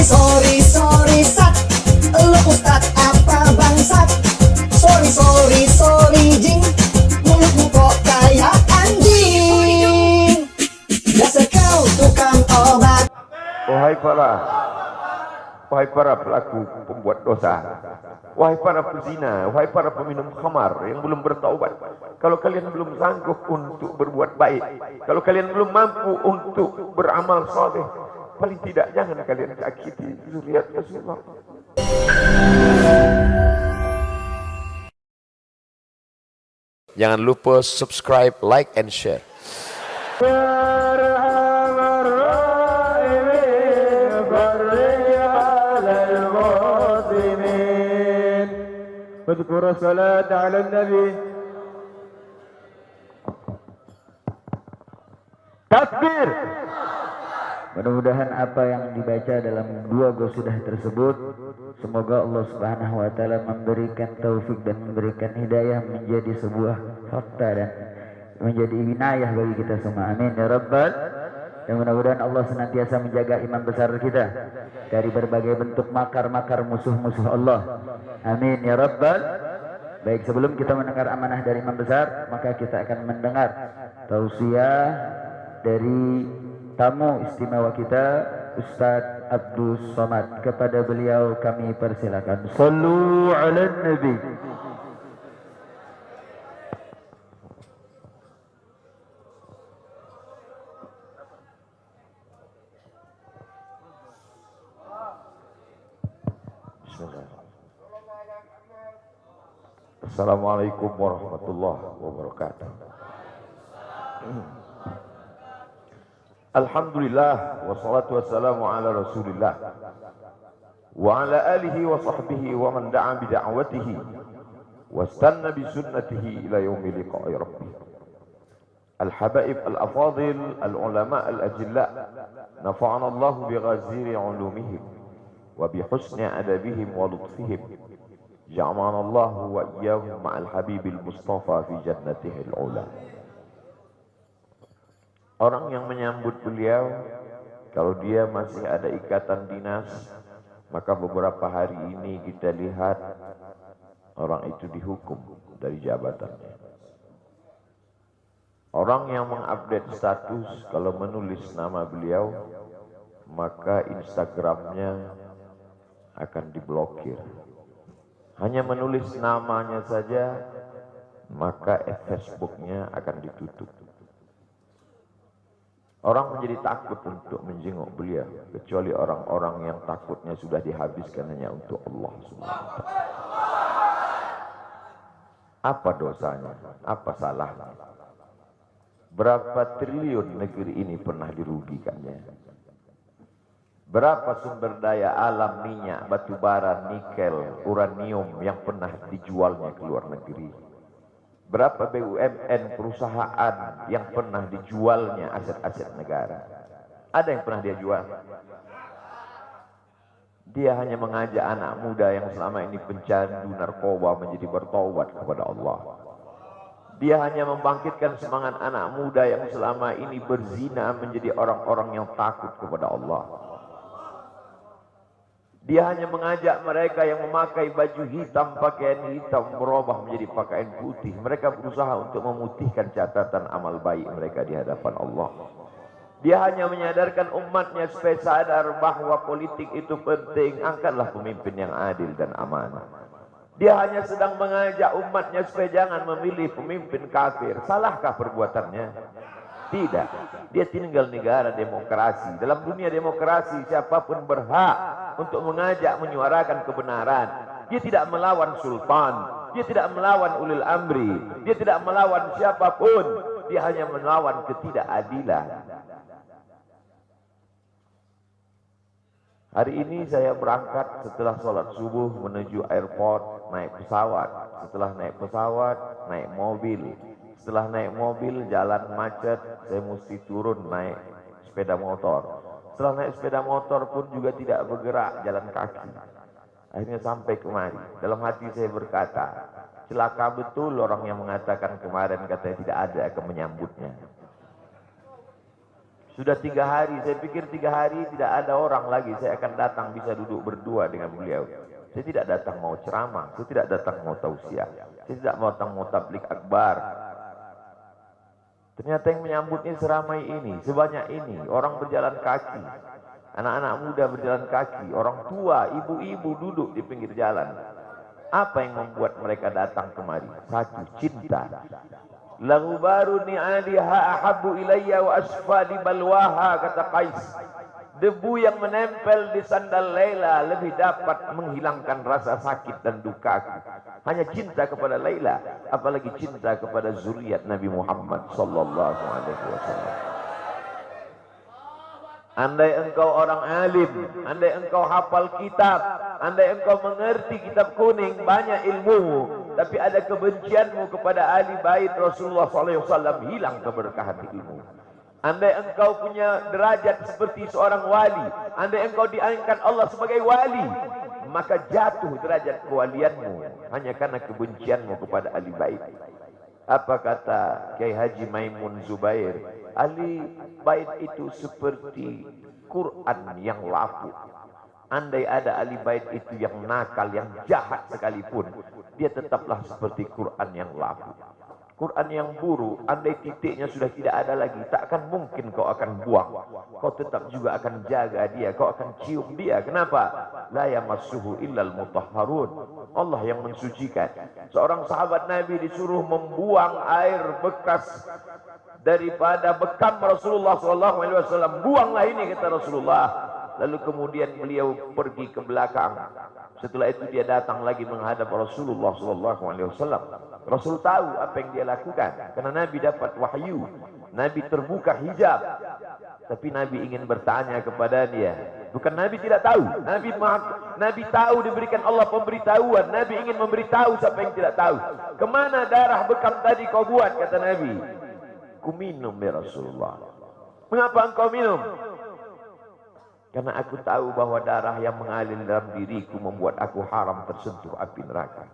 Sorry, sorry, sat. Lu ustad apa bangsat? Sorry, sorry, sorry, jing. Mulutmu kok kayak anjing. Dasar kau tukang obat. Wahai para pelaku pembuat dosa, wahai para pezina, wahai para peminum khamar yang belum bertaubat, kalau kalian belum sanggup untuk berbuat baik, kalau kalian belum mampu untuk beramal saleh, paling tidak jangan kalian sakiti zuriat Rasulullah. Jangan lupa subscribe, like, and share. اذكر الصلاة على النبي. Takbir. Mudah-mudahan apa yang dibaca dalam dua qasidah tersebut, semoga Allah Subhanahu wa taala memberikan taufik dan memberikan hidayah menjadi sebuah fakta dan menjadi inayah bagi kita semua. Amin ya rabbal. Dan mudah-mudahan Allah senantiasa menjaga imam besar kita dari berbagai bentuk makar-makar musuh-musuh Allah. Amin ya rabbal. Baik, sebelum kita mendengar amanah dari imam besar, maka kita akan mendengar tausiah dari tamu istimewa kita, Ustadz Abdus Somad. Kepada beliau kami persilakan. Sallu ala Nabi. Assalamualaikum warahmatullahi wabarakatuh. Alhamdulillah wassalatu wassalamu ala Rasulillah wa ala alihi wa sahbihi wa man da'a bi da'watihi wastanna bi sunnatihi ila yaumi liqa'i rabbih. Al-habaib al-afadil al-ulama al-ajilla nafa'ana Allah bi ghaziri ulumihim wa bi husni adabihim wa lutfihim. Ja'alana Allah wa iyyahum ma'al habibil mustafa fi jannatihil ula. Orang yang menyambut beliau, kalau dia masih ada ikatan dinas, maka beberapa hari ini kita lihat orang itu dihukum dari jabatannya. Orang yang mengupdate status kalau menulis nama beliau, maka Instagramnya akan diblokir. Hanya menulis namanya saja, maka Facebooknya akan ditutup. Orang menjadi takut untuk menjenguk beliau, kecuali orang-orang yang takutnya sudah dihabiskan hanya untuk Allah Subhanahu wa taala. Apa dosanya? Apa salahnya? Berapa triliun negeri ini pernah dirugikannya? Berapa sumber daya alam, minyak, batu bara, nikel, uranium yang pernah dijualnya ke luar negeri? Berapa BUMN perusahaan yang pernah dijualnya aset-aset negara? Ada yang pernah dia jual? Dia hanya mengajak anak muda yang selama ini pencandu narkoba menjadi bertaubat kepada Allah. Dia hanya membangkitkan semangat anak muda yang selama ini berzina menjadi orang-orang yang takut kepada Allah. Dia hanya mengajak mereka yang memakai baju hitam, pakaian hitam, berubah menjadi pakaian putih. Mereka berusaha untuk memutihkan catatan amal baik mereka di hadapan Allah. Dia hanya menyadarkan umatnya supaya sadar bahwa politik itu penting. Angkatlah pemimpin yang adil dan amanah. Dia hanya sedang mengajak umatnya supaya jangan memilih pemimpin kafir. Salahkah perbuatannya? Tidak. Dia tinggal negara demokrasi. Dalam dunia demokrasi, siapapun berhak untuk mengajak menyuarakan kebenaran. Dia tidak melawan sultan, dia tidak melawan ulil amri, dia tidak melawan siapapun. Dia hanya melawan ketidakadilan. Hari ini saya berangkat setelah sholat subuh menuju airport, naik pesawat. Setelah naik pesawat, naik mobil. Setelah naik mobil, jalan macet, saya mesti turun naik sepeda motor. Setelah naik sepeda motor pun juga tidak bergerak, jalan kaki. Akhirnya sampai kemari. Dalam hati saya berkata, celaka betul orang yang mengatakan kemarin katanya tidak ada akan menyambutnya. Sudah 3 hari, saya pikir 3 hari tidak ada orang lagi. Saya akan datang bisa duduk berdua dengan beliau. Saya tidak datang mau ceramah, saya tidak datang mau tausiah, saya tidak mau datang mau tablik akbar. Ternyata yang menyambutnya seramai ini, sebanyak ini, orang berjalan kaki, anak-anak muda berjalan kaki, orang tua, ibu-ibu duduk di pinggir jalan. Apa yang membuat mereka datang kemari? Satu, cinta. Laghbaru ni'aliha ahabbu ilayya wa asfali balwaha, kata Qais. Debu yang menempel di sandal Laila lebih dapat menghilangkan rasa sakit dan dukaku. Hanya cinta kepada Laila, apalagi cinta kepada zuriat Nabi Muhammad sallallahu alaihi wasallam. Andai engkau orang alim, andai engkau hafal kitab, andai engkau mengerti kitab kuning, banyak ilmumu, tapi ada kebencianmu kepada ahli bait Rasulullah SAW, hilang keberkahan ilmu. Andai engkau punya derajat seperti seorang wali, andai engkau diangkat Allah sebagai wali, maka jatuh derajat kewalianmu hanya karena kebencianmu kepada ahli bait. Apa kata Kiai Haji Maimun Zubair? Ahli bait itu seperti Quran yang lapuk. Andai ada ahli bait itu yang nakal, yang jahat sekalipun, dia tetaplah seperti Quran yang lapuk. Quran yang buruk, andai titiknya sudah tidak ada lagi, tak akan mungkin kau akan buang. Kau tetap juga akan jaga dia, kau akan cium dia. Kenapa? La yamassuhu illal mutahharun. Allah yang mensucikan. Seorang sahabat Nabi disuruh membuang air bekas daripada bekam Rasulullah SAW. Buanglah ini, kata Rasulullah. Lalu kemudian beliau pergi ke belakang. Setelah itu dia datang lagi menghadap Rasulullah SAW. Rasul tahu apa yang dia lakukan, karena Nabi dapat wahyu, Nabi terbuka hijab. Tapi Nabi ingin bertanya kepada dia. Bukan Nabi tidak tahu, Nabi tahu, diberikan Allah pemberitahuan. Nabi ingin memberitahu siapa yang tidak tahu. Kemana darah bekam tadi kau buat, kata Nabi. Ku minum ya Rasulullah. Mengapa engkau minum? Karena aku tahu bahwa darah yang mengalir dalam diriku membuat aku haram tersentuh api neraka.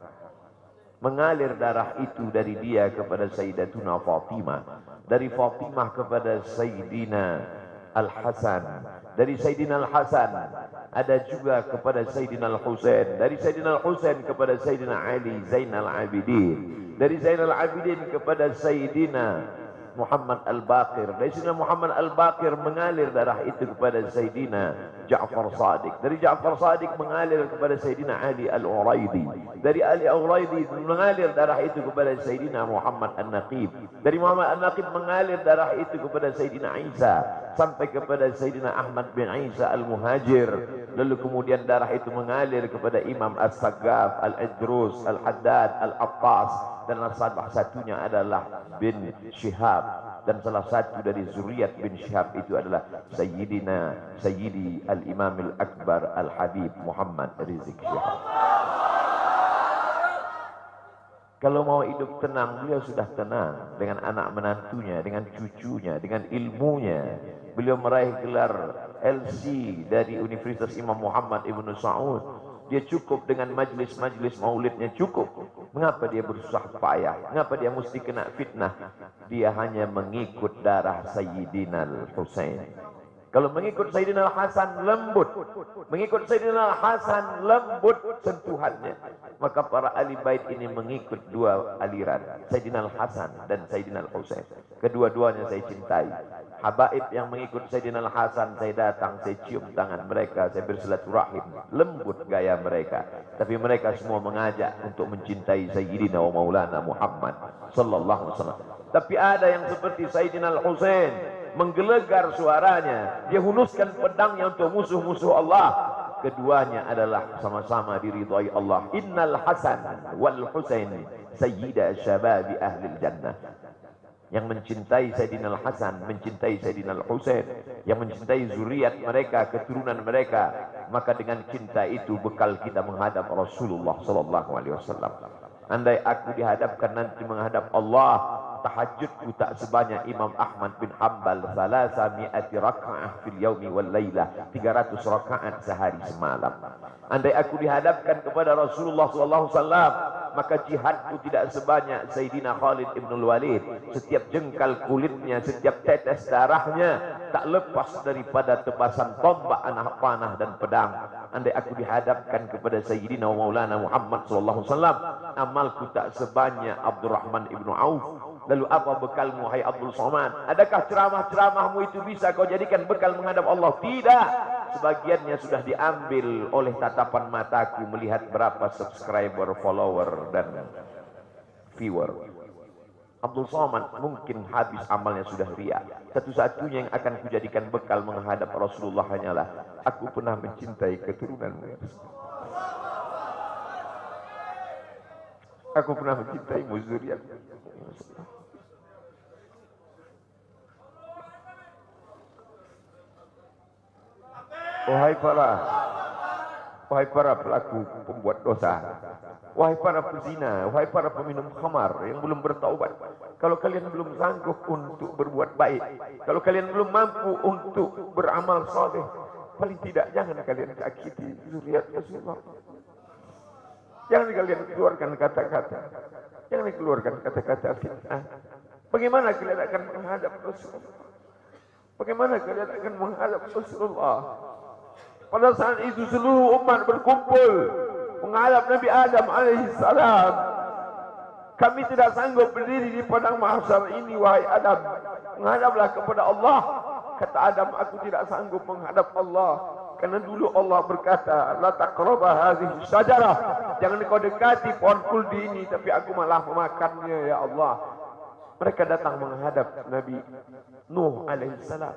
Mengalir darah itu dari dia kepada Sayyidatuna Fatimah, dari Fatimah kepada Sayyidina Al-Hasan, dari Sayyidina Al-Hasan ada juga kepada Sayyidina Al-Husain, dari Sayyidina Al-Husain kepada Sayyidina Ali Zainal Abidin, dari Zainal Abidin kepada Sayyidina Muhammad Al-Baqir, dari Sayyidina Muhammad Al-Baqir mengalir darah itu kepada Sayyidina Ja'far Sadiq, dari Ja'far Sadiq mengalir kepada Sayyidina Ali Al-Uraidi, dari Ali Al-Uraidi mengalir darah itu kepada Sayyidina Muhammad An-Naqib, dari Muhammad An-Naqib mengalir darah itu kepada Sayyidina Isa sampai kepada Sayyidina Ahmad bin Isa Al-Muhajir. Lalu kemudian darah itu mengalir kepada Imam As-Saggaf, Al-Idrus, Al-Haddad, Al-Attas, dan salah satunya adalah bin Syihab, dan salah satu dari zuriat bin Syihab itu adalah Sayyidi Al-Imam Al-Akbar Al-Habib Muhammad Rizik Syihab. Kalau mau hidup tenang, beliau sudah tenang dengan anak menantunya, dengan cucunya, dengan ilmunya. Beliau meraih gelar LC dari Universitas Imam Muhammad Ibn Saud. Dia cukup dengan majlis-majlis maulidnya, cukup. Mengapa dia bersusah payah? Mengapa dia mesti kena fitnah? Dia hanya mengikut darah Sayyidina Al-Husain. Kalau mengikut Sayyidina Al-Hasan lembut, mengikut Sayyidina Al-Hasan lembut sentuhannya. Maka para ahli bait ini mengikut dua aliran, Sayyidina Al-Hasan dan Sayyidina Al-Husain. Kedua-duanya saya cintai. Habaib yang mengikut Sayyidina Al-Hasan, saya datang, saya cium tangan mereka, saya bersilaturahim, lembut gaya mereka. Tapi mereka semua mengajak untuk mencintai Sayyidina wa Maulana Muhammad sallallahu alaihi wasallam. Tapi ada yang seperti Sayyidina Al-Husain, menggelegar suaranya, dia hunuskan pedangnya untuk musuh-musuh Allah. Keduanya adalah sama-sama diridhai Allah. Innal Hasan wal Husain sayyida syababi ahli jannah. Yang mencintai Sayyidina Al-Hasan, mencintai Sayyidina Al-Husain, yang mencintai zuriat mereka, keturunan mereka, maka dengan cinta itu bekal kita menghadap Rasulullah sallallahu alaihi wasallam. Andai aku dihadapkan nanti menghadap Allah, tahajudku tak sebanyak Imam Ahmad bin Hanbal, 300 raka'ah fil yaumi wal lailah, 300 rakaat sehari semalam. Andai aku dihadapkan kepada Rasulullah sallallahu alaihi wasallam, maka jihadku tidak sebanyak Sayyidina Khalid ibn Walid. Setiap jengkal kulitnya, setiap tetes darahnya tak lepas daripada tebasan tombak, anak panah dan pedang. Andai aku dihadapkan kepada Sayyidina wa Maulana Muhammad sallallahu alaihi wasallam, amalku tak sebanyak Abdurrahman ibn Auf. Lalu apa bekalmu, hai Abdul Somad? Adakah ceramah-ceramahmu itu bisa kau jadikan bekal menghadap Allah? Tidak. Sebagiannya sudah diambil oleh tatapan mataku melihat berapa subscriber, follower, dan viewer. Abdul Somad mungkin habis amalnya sudah ria. Satu-satunya yang akan kujadikan bekal menghadap Rasulullah hanyalah aku pernah mencintai keturunanmu. Aku pernah mencintaimu zuriat. Wahai para pelaku pembuat dosa, wahai para pezina, wahai para peminum khamar yang belum bertaubat, kalau kalian belum sanggup untuk berbuat baik, kalau kalian belum mampu untuk beramal soleh, paling tidak jangan kalian sakiti zuriat Rasulullah. Jangan kalian keluarkan kata-kata, jangan keluarkan kata-kata fitnah. Bagaimana kalian akan menghadap Rasulullah? Bagaimana kalian akan menghadap Rasulullah? Pada saat itu seluruh umat berkumpul menghadap Nabi Adam alaihissalam. Kami tidak sanggup berdiri di padang mahsyar ini, wahai Adam. Menghadaplah kepada Allah. Kata Adam, aku tidak sanggup menghadap Allah. Karena dulu Allah berkata, la taqraba hadhihi syajarah. Jangan kau dekati pohon kuldi ini, tapi aku malah memakannya, ya Allah. Mereka datang menghadap Nabi Nuh alaihissalam.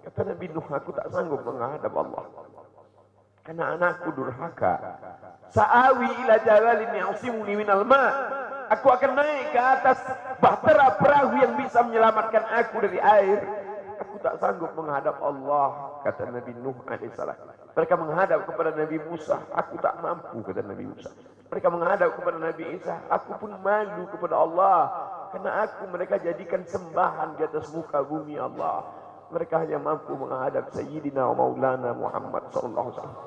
Kata Nabi Nuh, aku tak sanggup menghadap Allah. Karena anakku durhaka. Sa'awi ila jalalin ya'simuni minal ma'. Aku akan naik ke atas bahtera perahu yang bisa menyelamatkan aku dari air. Aku tak sanggup menghadap Allah, kata Nabi Nuh alaihissalam. Mereka menghadap kepada Nabi Musa, aku tak mampu, kata Nabi Musa. Mereka menghadap kepada Nabi Isa, aku pun malu kepada Allah. Karena mereka jadikan sembahan di atas muka bumi Allah. Mereka hanya mampu menghadap Sayyidina wa Maulana Muhammad sallallahu alaihi wasallam.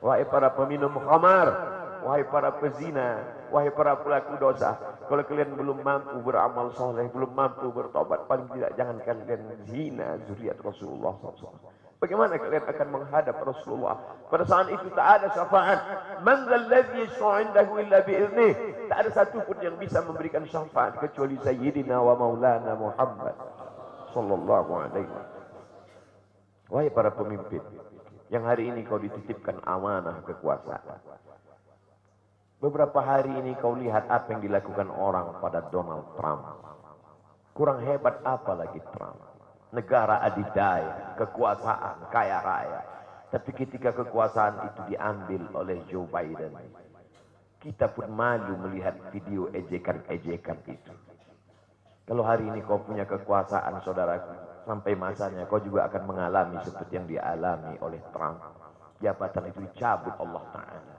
Wahai para peminum khamar, wahai para pezina, wahai para pelaku dosa, kalau kalian belum mampu beramal soleh, belum mampu bertobat, paling tidak jangan kalian zina zuriat Rasulullah SAW. Bagaimana kalian akan menghadap Rasulullah? Pada saat itu tak ada syafaat. Man dzalladzi yashfa'u 'indahu illa bi'iznih. Tak ada satu pun yang bisa memberikan syafaat kecuali Sayyidina wa Maulana Muhammad sallallahu alaihi wasallam. Wahai para pemimpin, yang hari ini kau dititipkan amanah kekuasaan. Beberapa hari ini kau lihat apa yang dilakukan orang pada Donald Trump. Kurang hebat apa lagi Trump? Negara adidaya, kekuasaan, kaya raya. Tapi ketika kekuasaan itu diambil oleh Joe Biden, kita pun malu melihat video ejekan-ejekan itu. Kalau hari ini kau punya kekuasaan, saudaraku, sampai masanya kau juga akan mengalami seperti yang dialami oleh Trump. Jabatan itu dicabut Allah Ta'ala.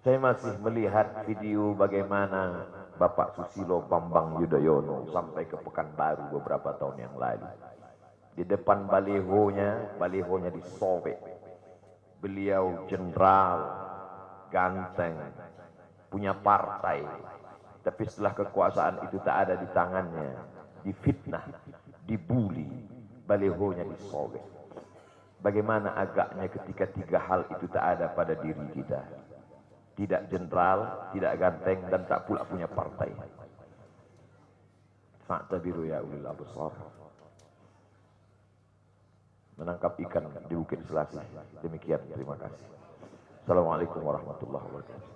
Saya masih melihat video bagaimana Bapak Susilo Bambang Yudhoyono sampai ke Pekanbaru beberapa tahun yang lalu. Di depan balihonya disobek. Beliau jenderal, ganteng, punya partai. Tapi setelah kekuasaan itu tak ada di tangannya, difitnah, dibuli, balihonya disobek. Bagaimana agaknya ketika tiga hal itu tak ada pada diri kita. Tidak jenderal, tidak ganteng, dan tak pula punya partai. Fa'tabiru ya ulil absar. Menangkap ikan di Bukit Selasih. Demikian, terima kasih. Assalamualaikum warahmatullahi wabarakatuh.